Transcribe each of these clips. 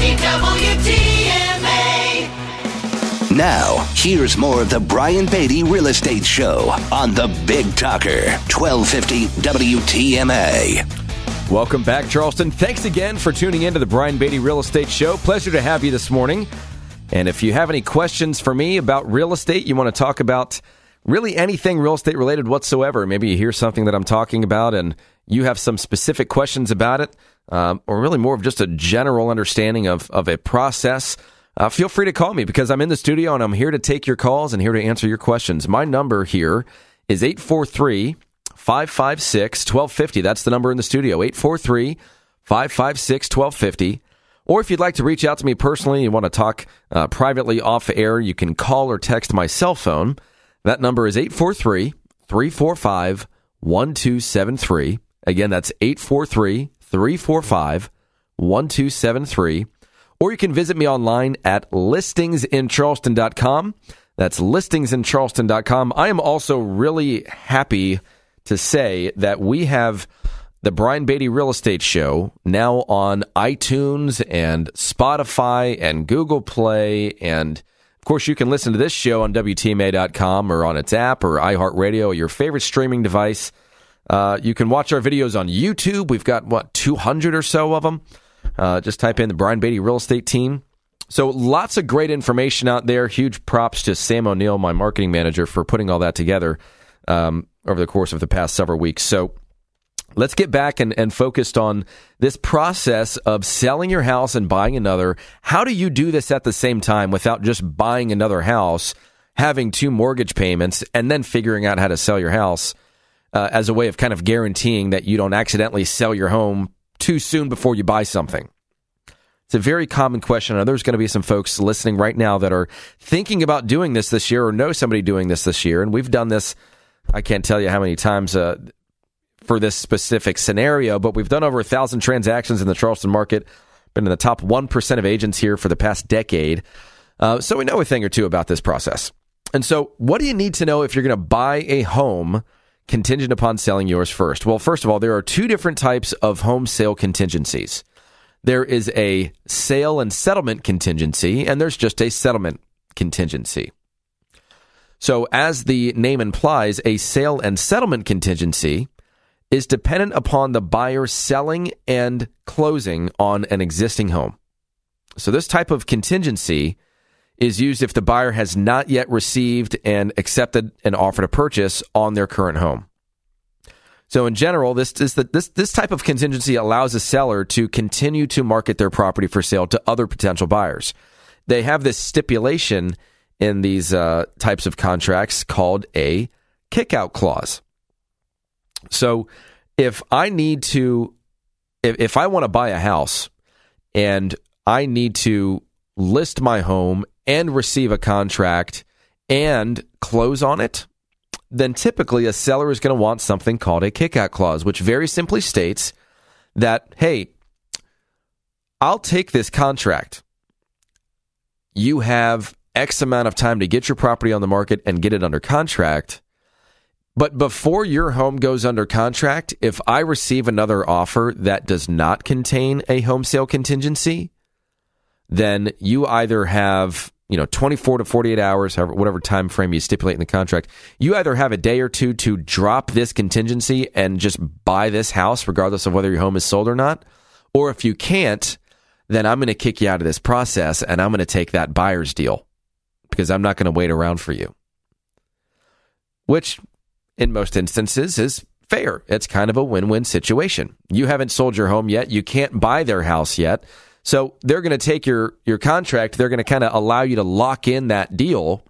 WTMA. Now, here's more of the Brian Beatty Real Estate Show on the Big Talker, 1250 WTMA. Welcome back, Charleston. Thanks again for tuning in to the Brian Beatty Real Estate Show. Pleasure to have you this morning. And if you have any questions for me about real estate, you want to talk about really anything real estate related whatsoever, maybe you hear something that I'm talking about and you have some specific questions about it, or really more of just a general understanding of a process, feel free to call me because I'm in the studio and I'm here to take your calls and here to answer your questions. My number here is 843-556-1250. That's the number in the studio, 843-556-1250. Or if you'd like to reach out to me personally, you want to talk privately off air, you can call or text my cell phone. That number is 843-345-1273. Again, that's 843-345-1273. Or you can visit me online at listingsincharleston.com. That's listingsincharleston.com. I am also really happy to say that we have the Brian Beatty Real Estate Show now on iTunes and Spotify and Google Play. And, of course, you can listen to this show on WTMA.com or on its app or iHeartRadio or your favorite streaming device. You can watch our videos on YouTube. We've got, 200 or so of them. Just type in the Brian Beatty Real Estate Team. So lots of great information out there. Huge props to Sam O'Neill, my marketing manager, for putting all that together over the course of the past several weeks. So let's get back and focused on this process of selling your house and buying another. How do you do this at the same time without just buying another house, having two mortgage payments, and then figuring out how to sell your house as a way of kind of guaranteeing that you don't accidentally sell your home too soon before you buy something? It's a very common question. I know there's going to be some folks listening right now that are thinking about doing this year or know somebody doing this year. And we've done this, I can't tell you how many times for this specific scenario, but we've done over 1,000 transactions in the Charleston market, been in the top 1% of agents here for the past decade. So we know a thing or two about this process. And so what do you need to know if you're going to buy a home contingent upon selling yours first? Well, first of all, there are two different types of home sale contingencies. There is a sale and settlement contingency, and there's just a settlement contingency. So as the name implies, a sale and settlement contingency is dependent upon the buyer selling and closing on an existing home. So this type of contingency is used if the buyer has not yet received and accepted an offer to purchase on their current home. So in general, this type of contingency allows a seller to continue to market their property for sale to other potential buyers. They have this stipulation in these types of contracts called a kick-out clause. So if I want to buy a house and I need to list my home and receive a contract and close on it, then typically a seller is going to want something called a kick-out clause, which very simply states that, hey, I'll take this contract. You have X amount of time to get your property on the market and get it under contract. But before your home goes under contract, if I receive another offer that does not contain a home sale contingency, then you either have 24 to 48 hours, whatever time frame you stipulate in the contract, you either have a day or two to drop this contingency and just buy this house regardless of whether your home is sold or not. Or if you can't, then I'm going to kick you out of this process and I'm going to take that buyer's deal because I'm not going to wait around for you. Which, in most instances, is fair. It's kind of a win-win situation. You haven't sold your home yet. You can't buy their house yet. So they're going to take your contract. They're going to kind of allow you to lock in that deal.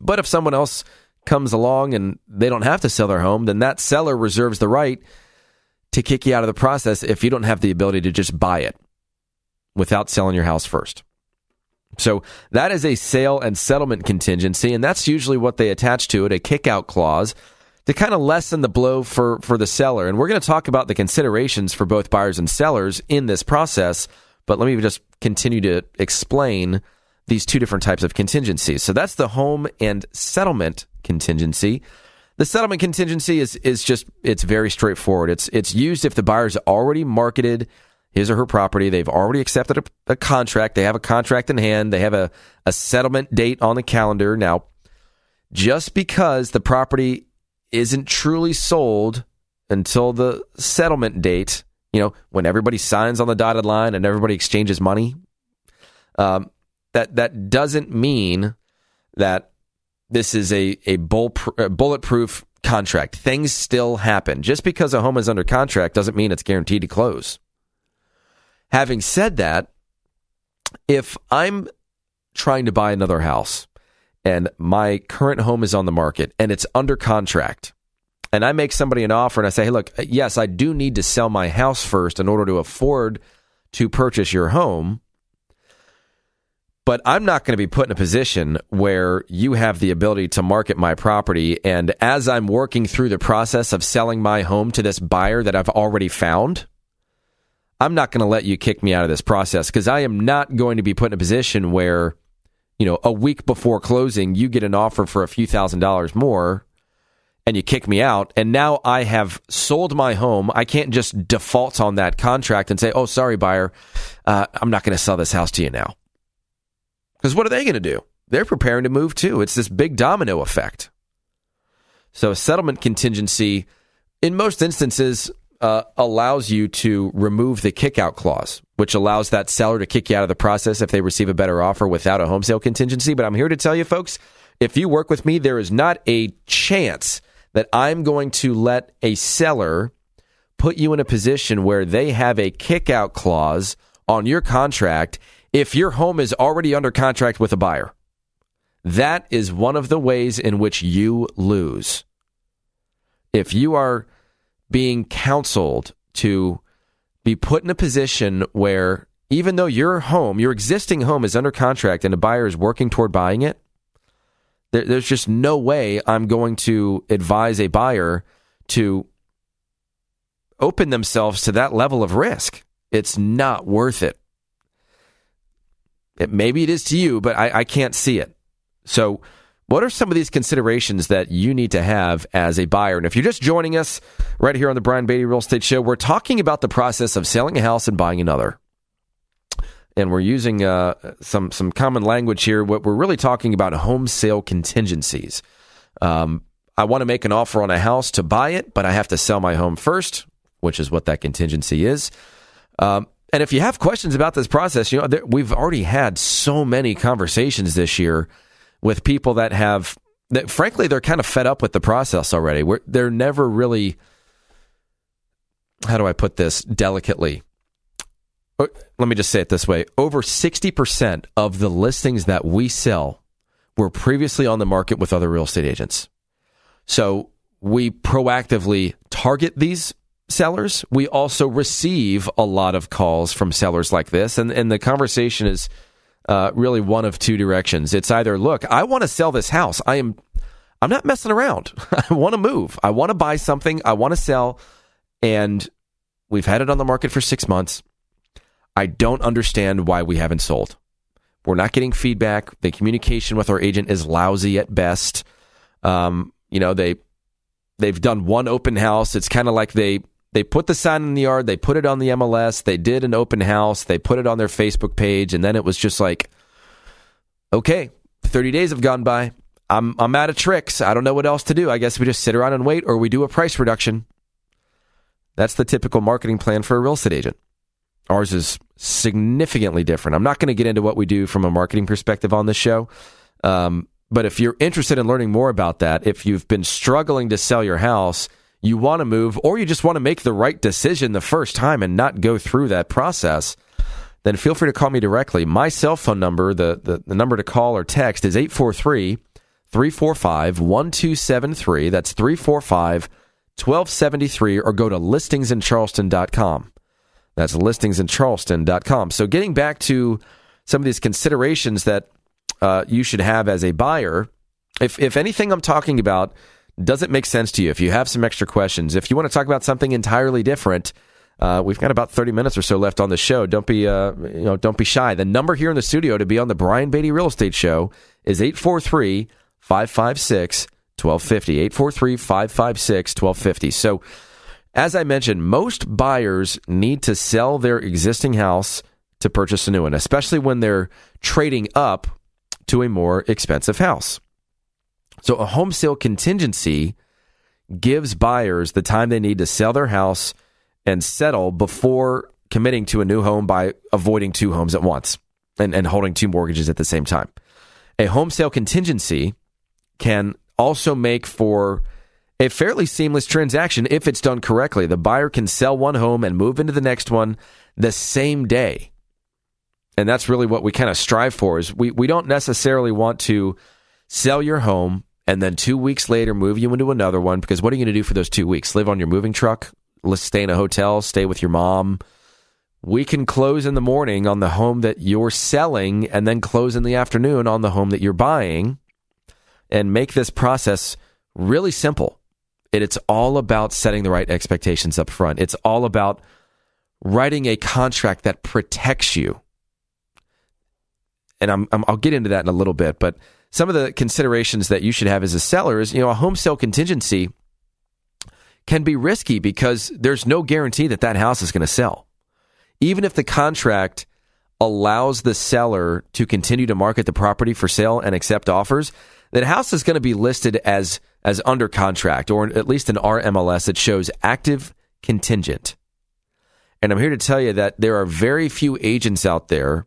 But if someone else comes along and they don't have to sell their home, then that seller reserves the right to kick you out of the process if you don't have the ability to just buy it without selling your house first. So that is a sale and settlement contingency, and that's usually what they attach to it, a kick-out clause, to kind of lessen the blow for the seller. And we're going to talk about the considerations for both buyers and sellers in this process, but let me just continue to explain these two different types of contingencies. So that's the home and settlement contingency. The settlement contingency is just, it's very straightforward. It's used if the buyer's already marketed his or her property. They've already accepted a contract. They have a contract in hand. They have a settlement date on the calendar. Now, just because the property isn't truly sold until the settlement date, when everybody signs on the dotted line and everybody exchanges money, that doesn't mean that this is a bulletproof contract. Things still happen. Just because a home is under contract doesn't mean it's guaranteed to close. Having said that, if I'm trying to buy another house and my current home is on the market and it's under contract, and I make somebody an offer and I say, hey, look, yes, I do need to sell my house first in order to afford to purchase your home, but I'm not going to be put in a position where you have the ability to market my property, and as I'm working through the process of selling my home to this buyer that I've already found, I'm not going to let you kick me out of this process, because I am not going to be put in a position where, a week before closing, you get an offer for a few $1,000s more and you kick me out. And now I have sold my home. I can't just default on that contract and say, oh, sorry, buyer, I'm not going to sell this house to you now. Because what are they going to do? They're preparing to move too. It's this big domino effect. So a settlement contingency, in most instances, allows you to remove the kick-out clause, which allows that seller to kick you out of the process if they receive a better offer without a home sale contingency. But I'm here to tell you, folks, if you work with me, there is not a chance that I'm going to let a seller put you in a position where they have a kick-out clause on your contract if your home is already under contract with a buyer. That is one of the ways in which you lose. If you are being counseled to be put in a position where, even though your existing home is under contract and a buyer is working toward buying it, there's just no way I'm going to advise a buyer to open themselves to that level of risk. It's not worth it. Maybe it is to you, but I can't see it. So what are some of these considerations that you need to have as a buyer? And if you're just joining us right here on the Brian Beatty Real Estate Show, we're talking about the process of selling a house and buying another. And we're using some common language here. What we're really talking about home sale contingencies. I want to make an offer on a house to buy it, but I have to sell my home first, which is what that contingency is. And if you have questions about this process, we've already had so many conversations this year with people that frankly, they're kind of fed up with the process already. They're never really, how do I put this delicately? Let me just say it this way. Over 60% of the listings that we sell were previously on the market with other real estate agents. So we proactively target these sellers. We also receive a lot of calls from sellers like this, and the conversation is really one of two directions. It's either, look, I want to sell this house. I'm not messing around. I want to move. I want to buy something. I want to sell, and we've had it on the market for 6 months. I don't understand why we haven't sold. We're not getting feedback. The communication with our agent is lousy at best. They've done one open house. It's kind of like they put the sign in the yard, they put it on the MLS, they did an open house, they put it on their Facebook page, and then it was just like, okay, 30 days have gone by. I'm out of tricks. I don't know what else to do. I guess we just sit around and wait, or we do a price reduction. That's the typical marketing plan for a real estate agent. Ours is significantly different. I'm not going to get into what we do from a marketing perspective on this show, but if you're interested in learning more about that, if you've been struggling to sell your house, you want to move, or you just want to make the right decision the first time and not go through that process, then feel free to call me directly. My cell phone number, the number to call or text is 843-345-1273. That's 345-1273, or go to listingsincharleston.com. That's listingsincharleston.com. So getting back to some of these considerations that you should have as a buyer, if anything I'm talking about doesn't make sense to you, if you have some extra questions, if you want to talk about something entirely different, we've got about 30 minutes or so left on the show. Don't be shy. The number here in the studio to be on the Brian Beatty Real Estate Show is 843-556-1250. 843-556-1250. So As I mentioned, most buyers need to sell their existing house to purchase a new one, especially when they're trading up to a more expensive house. So a home sale contingency gives buyers the time they need to sell their house and settle before committing to a new home by avoiding two homes at once and holding two mortgages at the same time. A home sale contingency can also make for a fairly seamless transaction if it's done correctly. The buyer can sell one home and move into the next one the same day. And that's really what we kind of strive for, is we don't necessarily want to sell your home and then 2 weeks later move you into another one, because what are you going to do for those 2 weeks? Live on your moving truck? Let's stay in a hotel, stay with your mom. We can close in the morning on the home that you're selling and then close in the afternoon on the home that you're buying and make this process really simple. It's all about setting the right expectations up front. It's all about writing a contract that protects you. And I'll get into that in a little bit, but some of the considerations that you should have as a seller is, a home sale contingency can be risky because there's no guarantee that that house is going to sell. Even if the contract allows the seller to continue to market the property for sale and accept offers, that house is going to be listed as under contract, or at least in our MLS, it shows active contingent. And I'm here to tell you that there are very few agents out there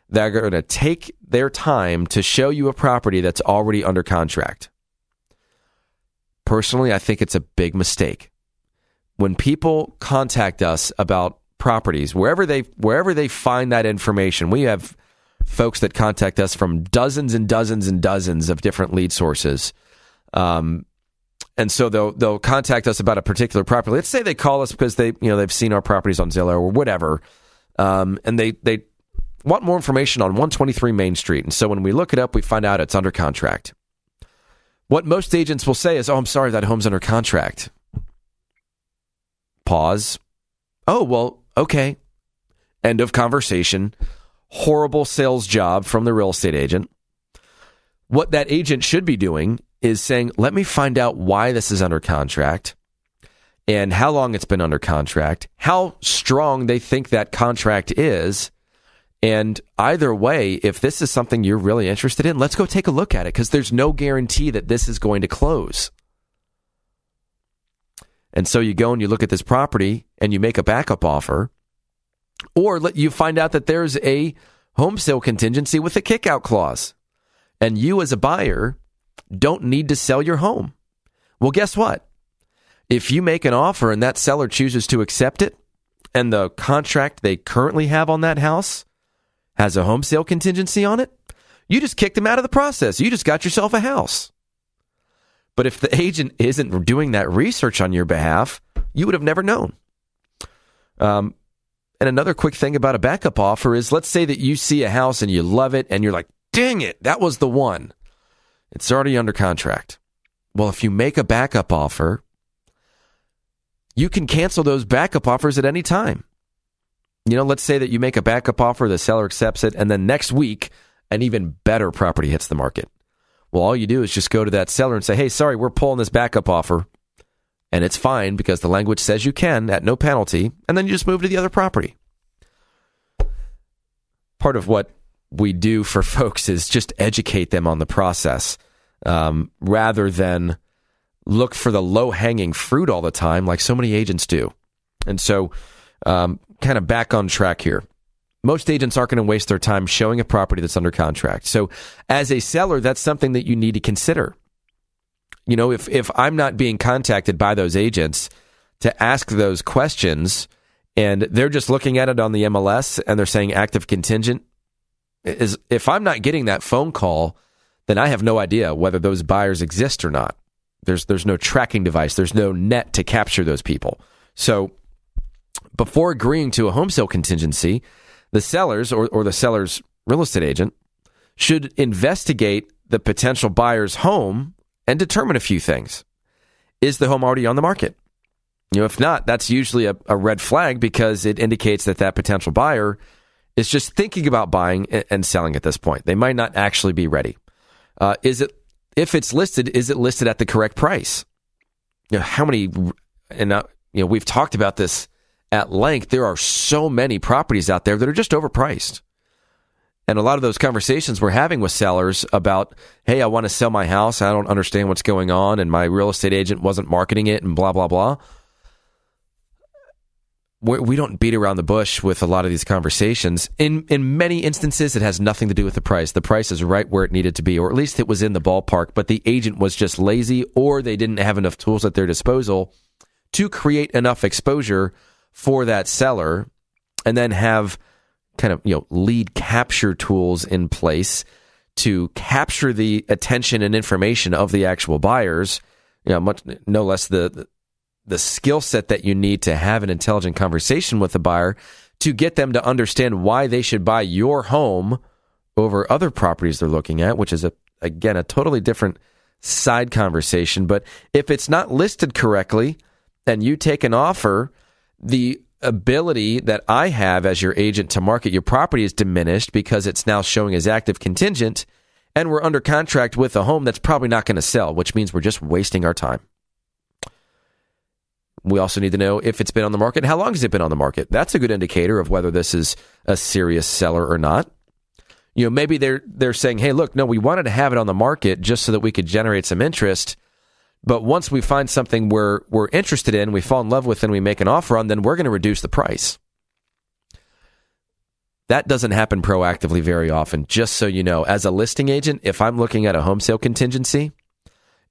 that are going to take their time to show you a property that's already under contract. Personally, I think it's a big mistake. When people contact us about properties, wherever they find that information, we have folks that contact us from dozens and dozens and dozens of different lead sources. And so they'll contact us about a particular property. Let's say they call us because they've seen our properties on Zillow or whatever, and they want more information on 123 Main Street. And so when we look it up, we find out it's under contract. What most agents will say is, "Oh, I'm sorry, that home's under contract." Pause. "Oh, well, okay." End of conversation. Horrible sales job from the real estate agent. What that agent should be doing is saying, "Let me find out why this is under contract and how long it's been under contract, how strong they think that contract is. And either way, if this is something you're really interested in, let's go take a look at it, because there's no guarantee that this is going to close." And so you go and you look at this property and you make a backup offer, or you find out that there's a home sale contingency with a kick-out clause, and you as a buyer don't need to sell your home. Well, guess what? If you make an offer and that seller chooses to accept it, and the contract they currently have on that house has a home sale contingency on it, you just kicked them out of the process. You just got yourself a house. But if the agent isn't doing that research on your behalf, you would have never known. And another quick thing about a backup offer is, let's say that you see a house and you love it and you're like, "Dang it, that was the one." It's already under contract. Well, if you make a backup offer, you can cancel those backup offers at any time. Let's say that you make a backup offer, the seller accepts it, and then next week, an even better property hits the market. Well, all you do is just go to that seller and say, "Hey, sorry, we're pulling this backup offer." And it's fine because the language says you can at no penalty, and then you just move to the other property. Part of what we do for folks is just educate them on the process, rather than look for the low-hanging fruit all the time like so many agents do. And so, kind of back on track here. Most agents aren't going to waste their time showing a property that's under contract. So as a seller, that's something that you need to consider. If I'm not being contacted by those agents to ask those questions, and they're just looking at it on the MLS and they're saying active contingent, if I'm not getting that phone call, then I have no idea whether those buyers exist or not. There's no tracking device. There's no net to capture those people. So before agreeing to a home sale contingency, the sellers or the seller's real estate agent should investigate the potential buyer's home and determine a few things. Is the home already on the market? If not, that's usually a red flag, because it indicates that potential buyer is just thinking about buying and selling at this point. They might not actually be ready. If it's listed, is it listed at the correct price? How many, and we've talked about this at length. There are so many properties out there that are just overpriced. And a lot of those conversations we're having with sellers about, hey, I want to sell my house. I don't understand what's going on. And my real estate agent wasn't marketing it and blah, blah, blah. We don't beat around the bush with a lot of these conversations. In many instances, it has nothing to do with the price. The price is right where it needed to be, or at least it was in the ballpark, but the agent was just lazy, or they didn't have enough tools at their disposal to create enough exposure for that seller, and then have kind of lead capture tools in place to capture the attention and information of the actual buyers. Much no less the skill set that you need to have an intelligent conversation with the buyer to get them to understand why they should buy your home over other properties they're looking at, which is, again, a totally different side conversation. But if it's not listed correctly and you take an offer, the ability that I have as your agent to market your property is diminished because it's now showing as active contingent, and we're under contract with a home that's probably not going to sell, which means we're just wasting our time. We also need to know if it's been on the market. How long has it been on the market? That's a good indicator of whether this is a serious seller or not. Maybe they're saying, hey, look, no, we wanted to have it on the market just so that we could generate some interest. But once we find something we're interested in, we fall in love with, and we make an offer on, then we're going to reduce the price. That doesn't happen proactively very often. Just so you know, as a listing agent, if I'm looking at a home sale contingency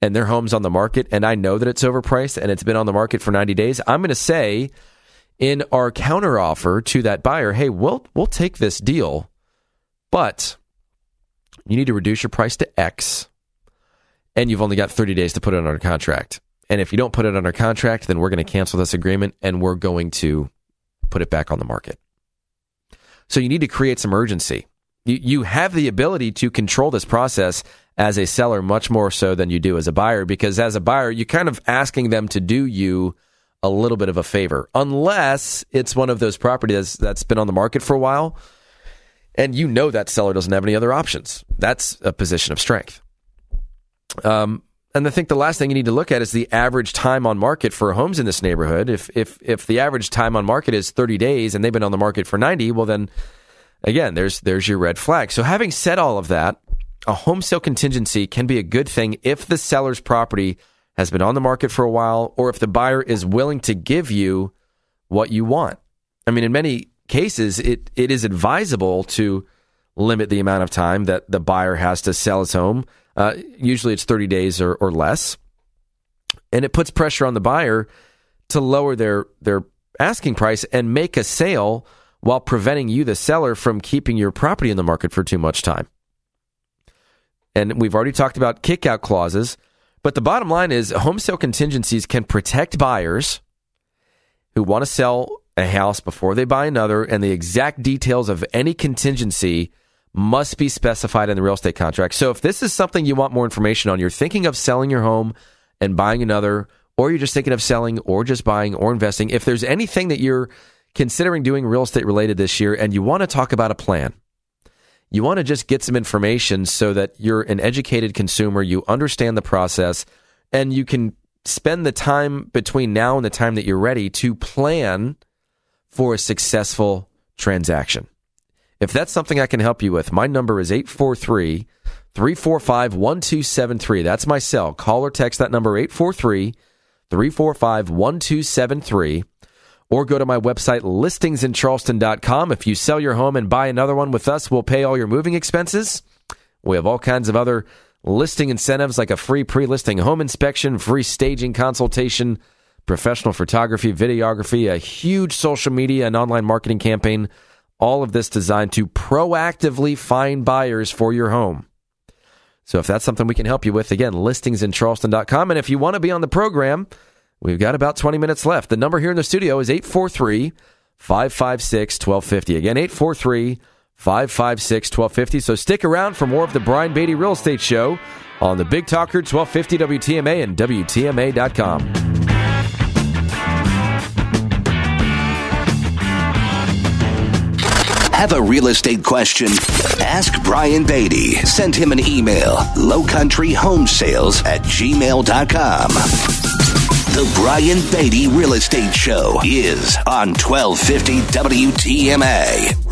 and their home's on the market and I know that it's overpriced and it's been on the market for 90 days, I'm going to say in our counteroffer to that buyer, hey, we'll take this deal, but you need to reduce your price to X, and you've only got 30 days to put it under contract. And if you don't put it under contract, then we're going to cancel this agreement and we're going to put it back on the market. So you need to create some urgency. You have the ability to control this process as a seller much more so than you do as a buyer, because as a buyer, you're kind of asking them to do you a little bit of a favor, unless it's one of those properties that's been on the market for a while and that seller doesn't have any other options. That's a position of strength. And I think the last thing you need to look at is the average time on market for homes in this neighborhood. If the average time on market is 30 days and they've been on the market for 90, well then, again, there's your red flag. So having said all of that, a home sale contingency can be a good thing if the seller's property has been on the market for a while, or if the buyer is willing to give you what you want. I mean, in many cases, it is advisable to limit the amount of time that the buyer has to sell his home. Usually it's 30 days or less. And it puts pressure on the buyer to lower their asking price and make a sale while preventing you, the seller, from keeping your property in the market for too much time. And we've already talked about kick-out clauses, but the bottom line is home sale contingencies can protect buyers who want to sell a house before they buy another, and the exact details of any contingency must be specified in the real estate contract. So if this is something you want more information on, you're thinking of selling your home and buying another, or you're just thinking of selling or just buying or investing, if there's anything that you're considering doing real estate related this year and you want to talk about a plan, you want to just get some information so that you're an educated consumer, you understand the process, and you can spend the time between now and the time that you're ready to plan for a successful transaction. If that's something I can help you with, my number is 843-345-1273. That's my cell. Call or text that number, 843-345-1273. Or go to my website, listingsincharleston.com. If you sell your home and buy another one with us, we'll pay all your moving expenses. We have all kinds of other listing incentives like a free pre-listing home inspection, free staging consultation, professional photography, videography, a huge social media and online marketing campaign. All of this designed to proactively find buyers for your home. So if that's something we can help you with, again, listingsincharleston.com. And if you want to be on the program, we've got about 20 minutes left. The number here in the studio is 843-556-1250. Again, 843-556-1250. So stick around for more of the Brian Beatty Real Estate Show on the Big Talker 1250 WTMA and WTMA.com. Have a real estate question? Ask Brian Beatty. Send him an email, lowcountryhomesales@gmail.com. The Brian Beatty Real Estate Show is on 1250 WTMA.